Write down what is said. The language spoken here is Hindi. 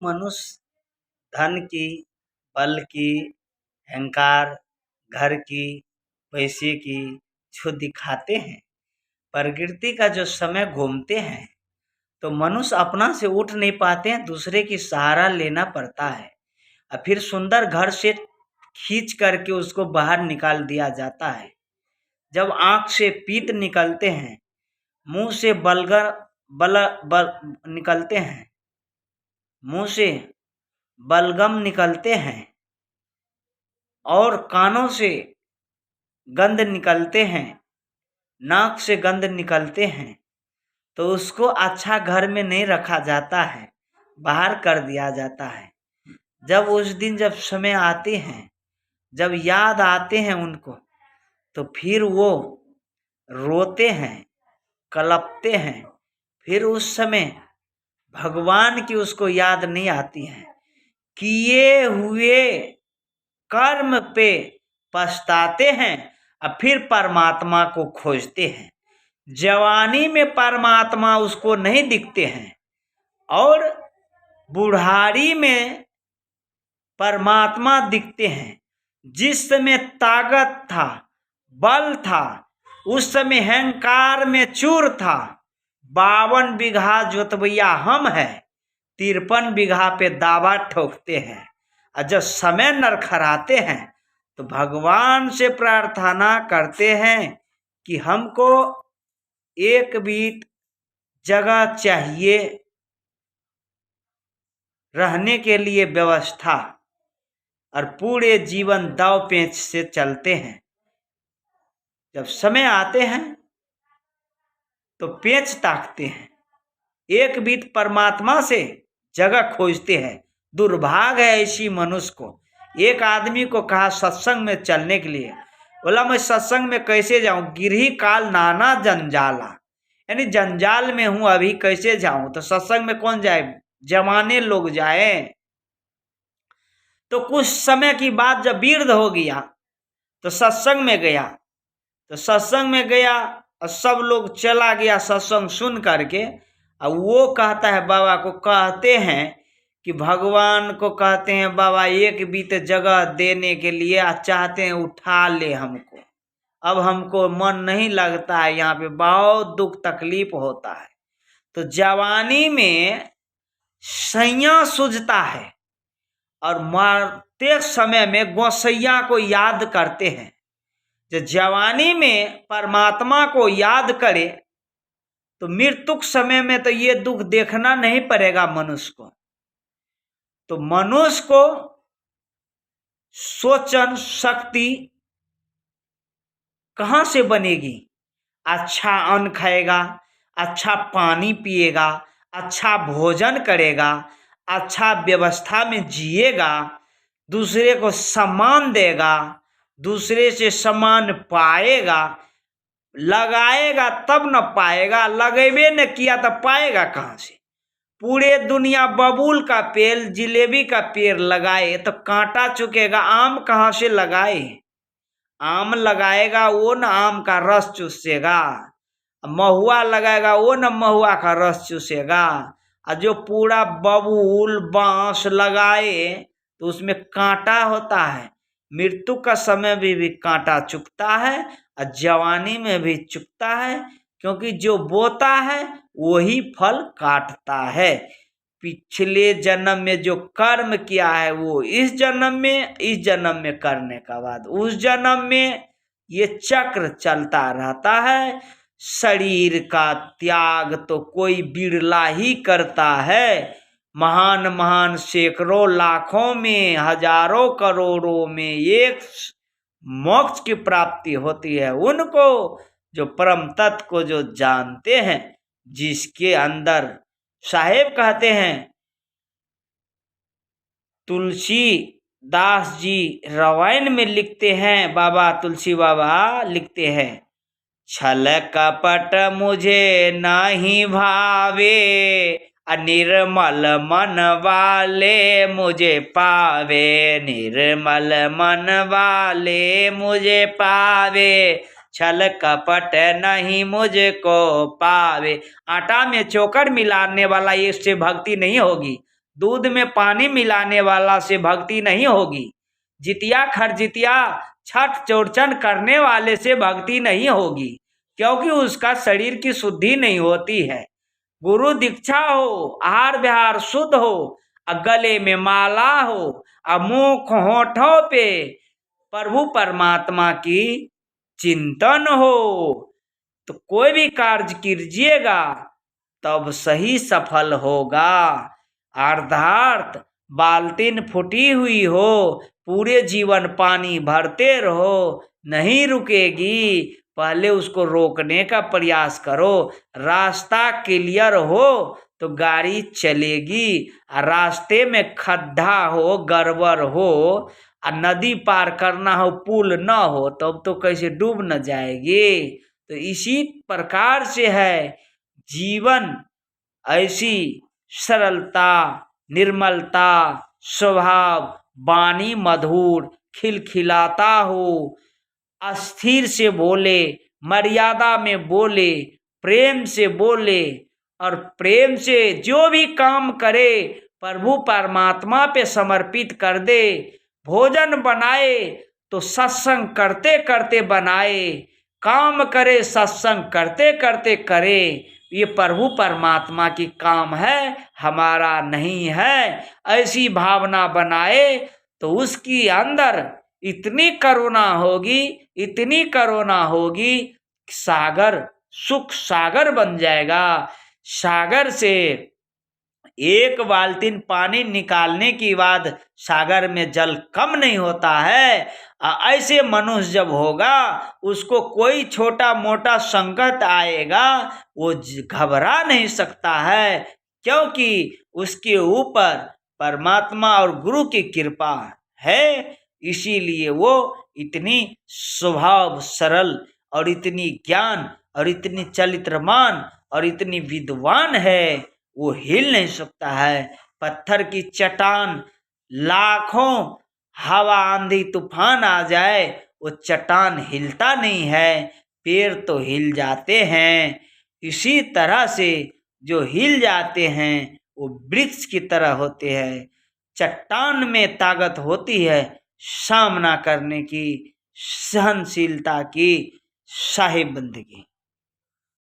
मनुष्य धन की, बल की, अहंकार, घर की, पैसे की जो दिखाते हैं, प्रकृति का जो समय घूमते हैं, तो मनुष्य अपना से उठ नहीं पाते हैं, दूसरे की सहारा लेना पड़ता है। और फिर सुंदर घर से खींच करके उसको बाहर निकाल दिया जाता है। जब आँख से पीत निकलते हैं, मुंह से निकलते हैं, मुंह से बलगम निकलते हैं और कानों से गंध निकलते हैं, नाक से गंध निकलते हैं, तो उसको अच्छा घर में नहीं रखा जाता है, बाहर कर दिया जाता है। जब उस दिन जब समय आते हैं, जब याद आते हैं उनको, तो फिर वो रोते हैं, कलपते हैं। फिर उस समय भगवान की उसको याद नहीं आती है। किए हुए कर्म पे पछताते हैं और फिर परमात्मा को खोजते हैं। जवानी में परमात्मा उसको नहीं दिखते हैं और बुढ़ारी में परमात्मा दिखते हैं। जिस समय ताकत था, बल था, उस समय अहंकार में चूर था। 52 बीघा जोतवैया हम है, 53 बीघा पे दावा ठोकते हैं। और जब समय नरखराते हैं तो भगवान से प्रार्थना करते हैं कि हमको एक बीट जगह चाहिए रहने के लिए व्यवस्था, और पूरे जीवन दाव पेंच से चलते हैं। जब समय आते हैं तो पेंच ताकते हैं, एक बीट परमात्मा से जगह खोजते हैं। दुर्भाग्य है इसी मनुष्य को। एक आदमी को कहा सत्संग में चलने के लिए, बोला मैं सत्संग में कैसे जाऊं, गिरही काल नाना जंजाला, यानी जंजाल में हूं अभी, कैसे जाऊं। तो सत्संग में कौन जाए, जवाने लोग जाए। तो कुछ समय की बात जब वृद्ध हो गया तो सत्संग में गया, तो सत्संग में गया और सब लोग चला गया सत्संग सुन करके। और वो कहता है, बाबा को कहते हैं कि भगवान को कहते हैं, बाबा एक बीत जगह देने के लिए चाहते हैं, उठा ले हमको, अब हमको मन नहीं लगता है, यहाँ पे बहुत दुख तकलीफ होता है। तो जवानी में सैया सूझता है और मरते समय में गोसैया को याद करते हैं। जो जवानी में परमात्मा को याद करे तो मृत्युक समय में तो ये दुख देखना नहीं पड़ेगा मनुष्य को। तो मनुष्य को सोचन शक्ति कहाँ से बनेगी? अच्छा अन्न खाएगा, अच्छा पानी पिएगा, अच्छा भोजन करेगा, अच्छा व्यवस्था में जिएगा, दूसरे को सम्मान देगा, दूसरे से सम्मान पाएगा, लगाएगा तब न पाएगा, लगेबे न किया तो पाएगा कहाँ से? पूरे दुनिया बबूल का पेड़, जिलेबी का पेड़ लगाए तो कांटा चुकेगा, आम कहाँ से लगाए? आम लगाएगा वो न आम का रस चूसेगा, महुआ लगाएगा वो न महुआ का रस चूसेगा। और जो पूरा बबूल बांस लगाए तो उसमें कांटा होता है। मृत्यु का समय भी कांटा चुकता है और जवानी में भी चुकता है, क्योंकि जो बोता है वही फल काटता है। पिछले जन्म में जो कर्म किया है वो इस जन्म में करने का बाद उस जन्म में ये चक्र चलता रहता है। शरीर का त्याग तो कोई बिरला ही करता है। महान महान सैकड़ों लाखों में, हजारों करोड़ों में एक मोक्ष की प्राप्ति होती है उनको जो परम तत्व को जो जानते हैं, जिसके अंदर साहेब कहते हैं, तुलसी दास जी रामायण में लिखते हैं, बाबा तुलसी बाबा लिखते हैं, छल कपट मुझे नहीं भावे, निर्मल मन वाले मुझे पावे, निर्मल मन वाले मुझे पावे, छल कपट नहीं मुझको पावे। आटा में चोकर मिलाने वाला इससे भक्ति नहीं होगी। दूध में पानी मिलाने वाला से भक्ति नहीं होगी। जितिया खरजितिया छठ चौरचन करने वाले से भक्ति नहीं होगी, क्योंकि उसका शरीर की शुद्धि नहीं होती है। गुरु दीक्षा हो, आहार विहार शुद्ध हो, गले में माला हो, मुख होठों पे प्रभु परमात्मा की चिंतन हो, तो कोई भी कार्य कीजिएगा तब सही सफल होगा। अर्थात बाल्टीन फूटी हुई हो, पूरे जीवन पानी भरते रहो, नहीं रुकेगी। पहले उसको रोकने का प्रयास करो। रास्ता क्लियर हो तो गाड़ी चलेगी। रास्ते में खड्डा हो, गड़बड़ हो, नदी पार करना हो, पुल न हो, तब तो कैसे डूब न जाएगी। तो इसी प्रकार से है जीवन, ऐसी सरलता, निर्मलता, स्वभाव, वाणी मधुर, खिलखिलाता हो, अस्थिर से बोले, मर्यादा में बोले, प्रेम से बोले, और प्रेम से जो भी काम करे प्रभु परमात्मा पे समर्पित कर दे। भोजन बनाए तो सत्संग करते करते बनाए, काम करे सत्संग करते करते करे। ये प्रभु परमात्मा की काम है, हमारा नहीं है। ऐसी भावना बनाए तो उसकी अंदर इतनी करुणा होगी, इतनी करुणा होगी, सागर, सुख सागर बन जाएगा। सागर से एक बाल्टीन पानी निकालने के बाद सागर में जल कम नहीं होता है। ऐसे मनुष्य जब होगा, उसको कोई छोटा मोटा संकट आएगा, वो घबरा नहीं सकता है, क्योंकि उसके ऊपर परमात्मा और गुरु की कृपा है। इसीलिए वो इतनी स्वभाव सरल और इतनी ज्ञान और इतनी चरित्रमान और इतनी विद्वान है, वो हिल नहीं सकता है। पत्थर की चट्टान, लाखों हवा आंधी तूफान आ जाए, वो चट्टान हिलता नहीं है, पेड़ तो हिल जाते हैं। इसी तरह से जो हिल जाते हैं वो वृक्ष की तरह होते हैं। चट्टान में ताकत होती है सामना करने की, सहनशीलता की, साहिब बंदगी।